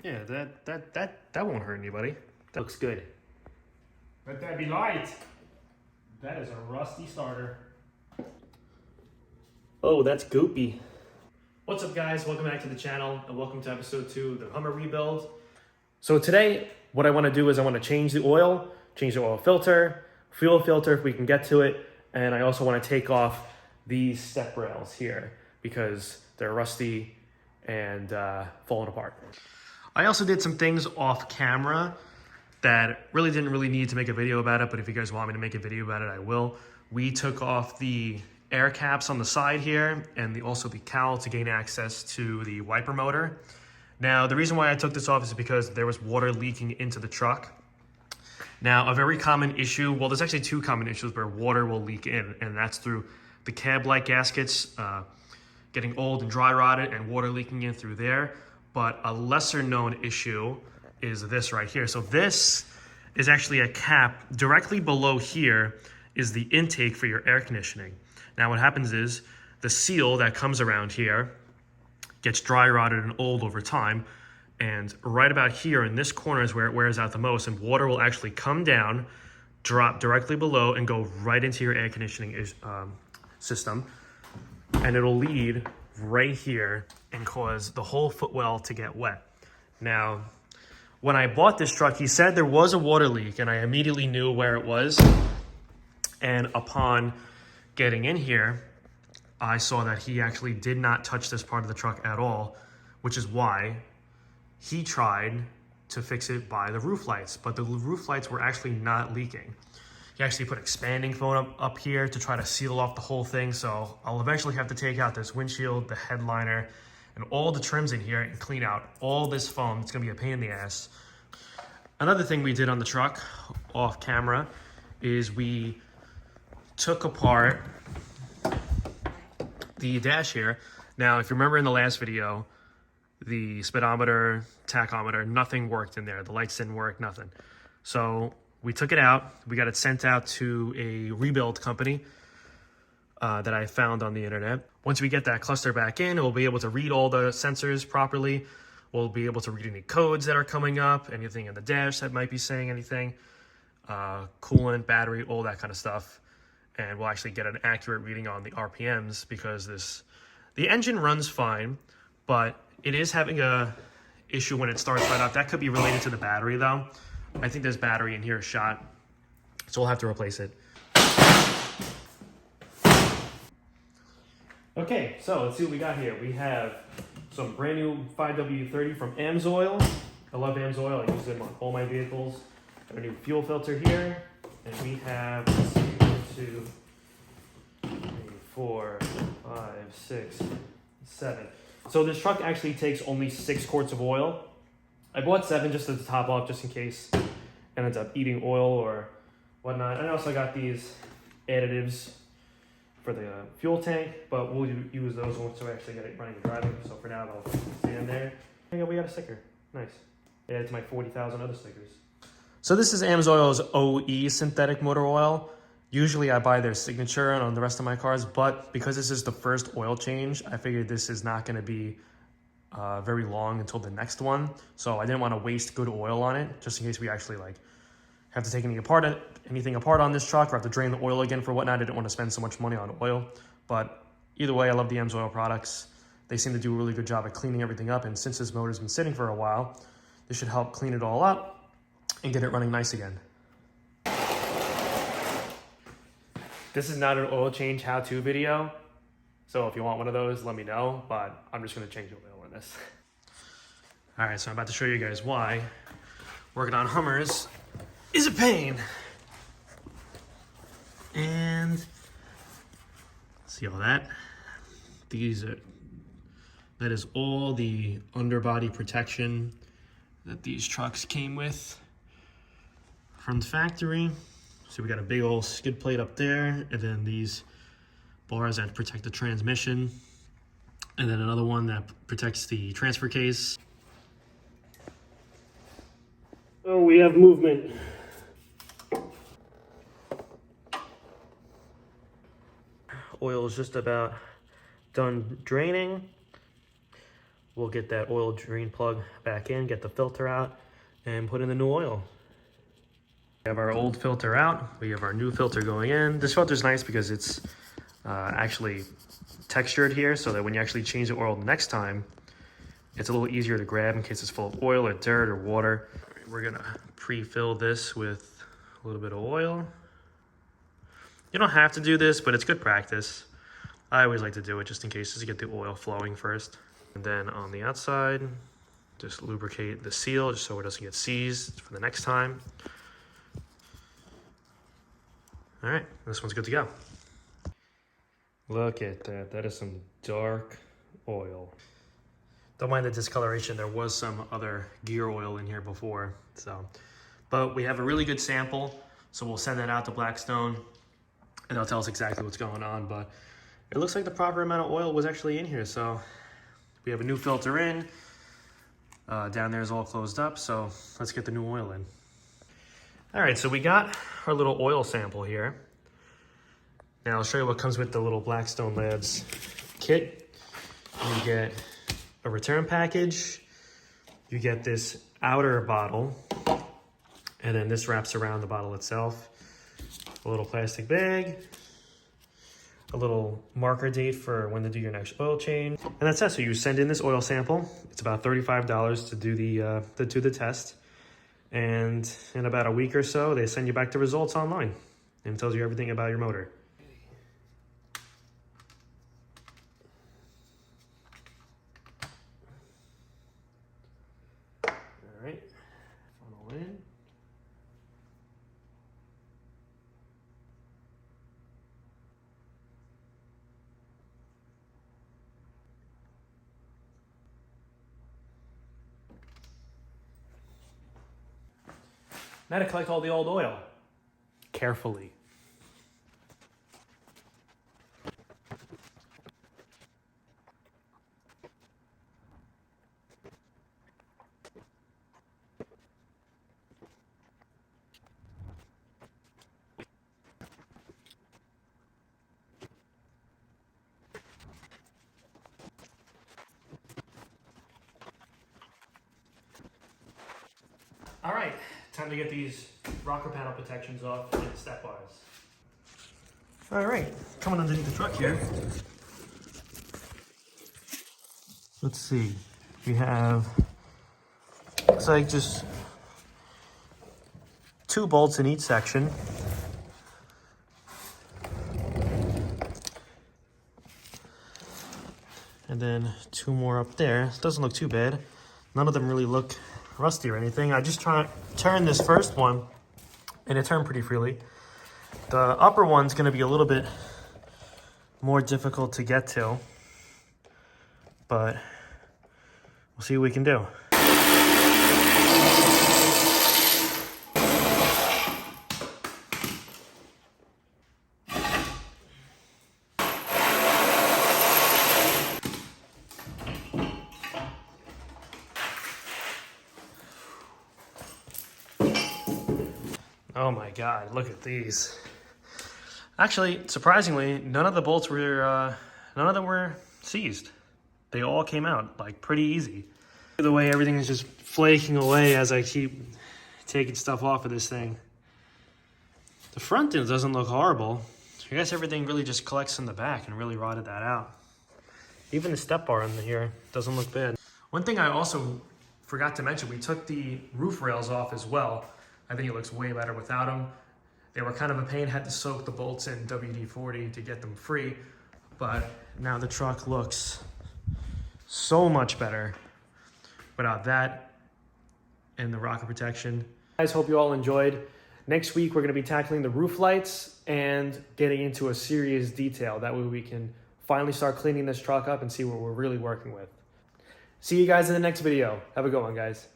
Yeah, that won't hurt anybody. That looks good. Let that be light. That is a rusty starter. Oh, that's goopy. What's up, guys? Welcome back to the channel and welcome to episode 2 of the Hummer rebuild. So today, what I want to do is I want to change the oil filter, fuel filter if we can get to it, and I also want to take off these step rails here because they're rusty and falling apart. I also did some things off camera that really didn't need to make a video about it, but if you guys want me to make a video about it, I will. We took off the air caps on the side here and also the cowl to gain access to the wiper motor. Now, the reason why I took this off is because there was water leaking into the truck. Now, a very common issue, well, there's actually 2 common issues where water will leak in, and that's through the cab light gaskets getting old and dry rotted and water leaking in through there. But a lesser known issue is this right here. So this is actually a cap. Directly below here is the intake for your air conditioning. Now what happens is the seal that comes around here gets dry rotted and old over time. And right about here in this corner is where it wears out the most, and water will actually come down, drop directly below and go right into your air conditioning system. And it'll lead right here and cause the whole footwell to get wet. Now, when I bought this truck, he said there was a water leak and I immediately knew where it was. And upon getting in here, I saw that he actually did not touch this part of the truck at all, which is why he tried to fix it by the roof lights, but the roof lights were actually not leaking. He actually put expanding foam up here to try to seal off the whole thing, so I'll eventually have to take out this windshield, the headliner, and all the trims in here and clean out all this foam. It's gonna be a pain in the ass. Another thing we did on the truck, off camera, is we took apart the dash here. Now, if you remember in the last video, the speedometer, tachometer, nothing worked in there. The lights didn't work, nothing. So we took it out. We got it sent out to a rebuild company that I found on the internet. Once we get that cluster back in, we'll be able to read all the sensors properly. We'll be able to read any codes that are coming up, anything in the dash that might be saying anything, coolant, battery, all that kind of stuff. And we'll actually get an accurate reading on the RPMs because the engine runs fine, but it is having a issue when it starts right up. That could be related to the battery though. I think this battery in here is shot, so we'll have to replace it. Okay, so let's see what we got here. We have some brand new 5W30 from AMSOIL. I love AMSOIL, I use them on all my vehicles. Got a new fuel filter here, and we have, let's see, 1, 2, 3, 4, 5, 6, 7. So this truck actually takes only 6 quarts of oil. I bought 7 just to top off, just in case it ends up eating oil or whatnot. And I also got these additives for the fuel tank, but we'll use those once we actually get it running and driving. So for now, they'll stay in there. And we got a sticker. Nice. Add to my 40,000 other stickers. So this is AMSOIL's OE synthetic motor oil. Usually I buy their signature on the rest of my cars, but because this is the first oil change, I figured this is not going to be very long until the next one. So I didn't want to waste good oil on it, just in case we actually have to take anything apart on this truck or have to drain the oil again for whatnot. I didn't want to spend so much money on oil. But either way, I love the AMSOIL products. They seem to do a really good job at cleaning everything up. And since this motor's been sitting for a while, this should help clean it all up and get it running nice again. This is not an oil change how-to video, so if you want one of those, let me know, but I'm just going to change the oil in this. All right, so I'm about to show you guys why working on Hummers is a pain. And see all that? That is all the underbody protection that these trucks came with from the factory. So we got a big old skid plate up there, and then these bars that protect the transmission, and then another one that protects the transfer case. Oh, we have movement. Oil is just about done draining. we'll get that oil drain plug back in, get the filter out, and put in the new oil. We have our old filter out, we have our new filter going in. This filter's nice because it's actually textured here, so that when you actually change the oil the next time, it's a little easier to grab in case it's full of oil or dirt or water. We're gonna pre-fill this with a little bit of oil. You don't have to do this, but it's good practice. I always like to do it just in case, just to get the oil flowing first. And then on the outside, just lubricate the seal just so it doesn't get seized for the next time. All right, this one's good to go. Look at that, that is some dark oil. Don't mind the discoloration, there was some other gear oil in here before, so. But we have a really good sample, so we'll send that out to Blackstone and they'll tell us exactly what's going on, but it looks like the proper amount of oil was actually in here, so we have a new filter in. Down there is all closed up, so let's get the new oil in. All right, so we got our little oil sample here. Now I'll show you what comes with the little Blackstone Labs kit. You get a return package, you get this outer bottle, and then this wraps around the bottle itself. A little plastic bag, a little marker date for when to do your next oil change, and that's it. So you send in this oil sample. It's about $35 to do the test, and in about a week or so, they send you back the results online and tells you everything about your motor. All right, funnel in. Now to collect all the old oil. Carefully. All right, time to get these rocker panel protections off and stepwise. All right, coming underneath the truck here. Let's see, we have, looks like just 2 bolts in each section. And then 2 more up there. Doesn't look too bad. None of them really look rusty or anything. I just turn this first one and it turned pretty freely. The upper one's gonna be a little bit more difficult to get to, but we'll see what we can do. Oh my God, look at these. Actually, surprisingly, none of the bolts were, none of them were seized. They all came out, like, pretty easy. The way everything is just flaking away as I keep taking stuff off of this thing. The front end doesn't look horrible. I guess everything really just collects in the back and really rotted that out. Even the step bar in here doesn't look bad. One thing I also forgot to mention, we took the roof rails off as well. I think it looks way better without them. They were kind of a pain, had to soak the bolts in WD-40 to get them free, but now the truck looks so much better without that and the rocker protection. Guys, hope you all enjoyed. Next week, we're gonna be tackling the roof lights and getting into a serious detail. That way we can finally start cleaning this truck up and see what we're really working with. See you guys in the next video. Have a good one, guys.